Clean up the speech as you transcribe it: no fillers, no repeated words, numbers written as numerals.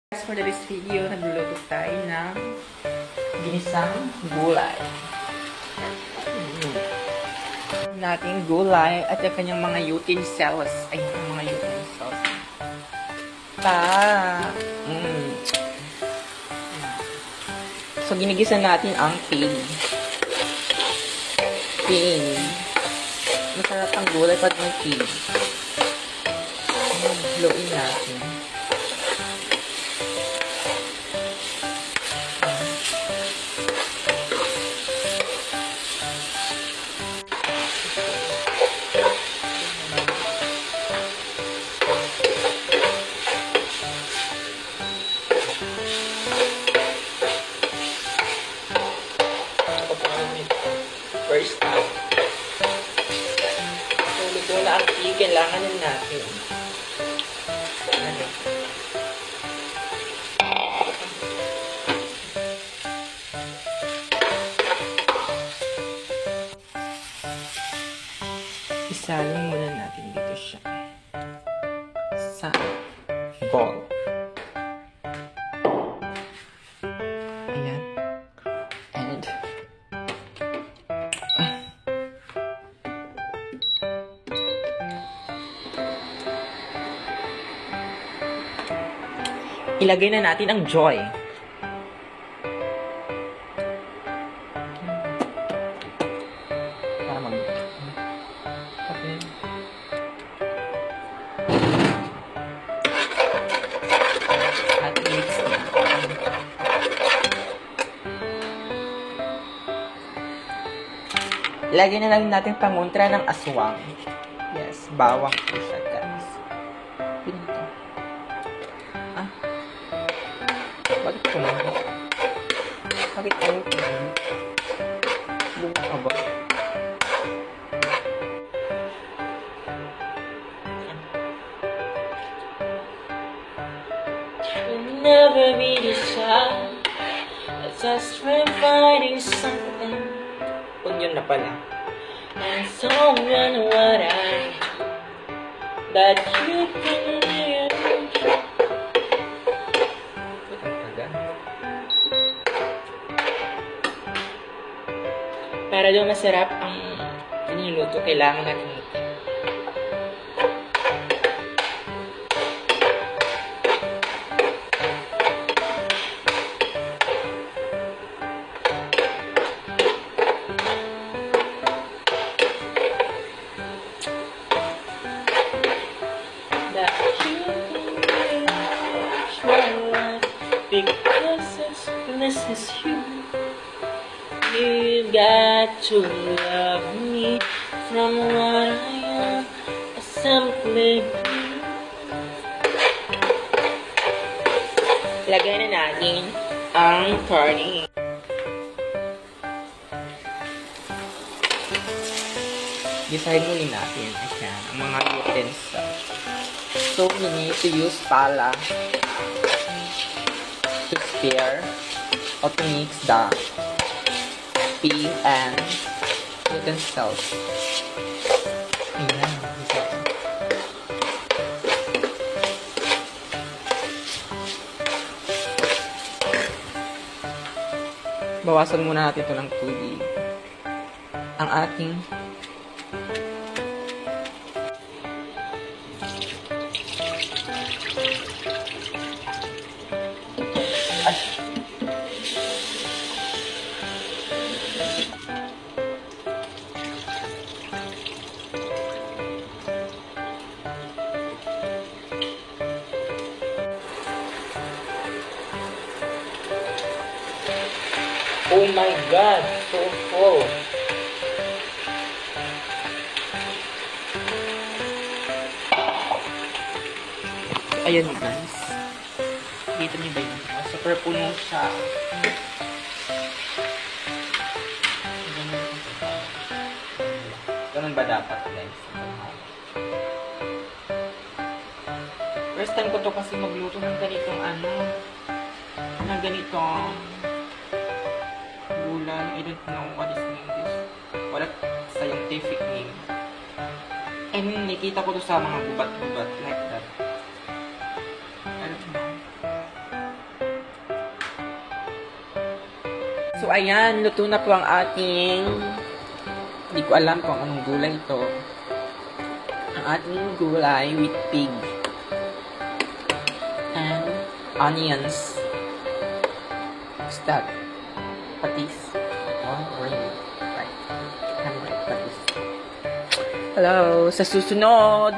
For this video, nagluluto tayo ng ginisang gulay. Nating gulay at yung kanyang mga utensils. Ay, yung mga utensils. So, ginigisa natin ang pig. Masarap ang gulay pag may pig. Haluin natin. First time. So, luto na ang pig, kailangan din natin. Isalin muna natin dito siya sa bowl. Ayan. And ilagay na natin ang joy. Para mag... Okay. At mix na. Ilagay na lang natin pangontra ng aswang. Yes, bawang po siya, guys. Pinito. Bakit kumain? Bakit ayaw kumain? Bunga ka ba? You'll never be this shy. Just finding something. Kung yun na pala. And someone what I that you can hear. Para daw masarap ang niluluto, kailangan natin ito. Because this is you. You got to love me from what I am, simply you. Lagay na natin ang karne. Gisahin muli natin ang mga utensils. So, we need to use pala to stir or to mix the pig and utensils. Ayan. Bawasan muna natin ito ng tubig. Ang ating oh my God, so full. Ayan guys. Dito niyo ba yun? Super puno siya. Ganun ba dapat guys? First time ko to kasi magluto ng ganitong ng ganitong gulay. I don't know what is English. Wala scientific name. I mean, nakita ko to sa mga gubat-gubat like that. I don't know. So, ayan, luto na po ang ating, hindi ko alam kung anong gulay ito. Ang ating gulay with pig. And onions. What's that? Patis. Oh, really? Right. Right, patis. Hello, sa susunod.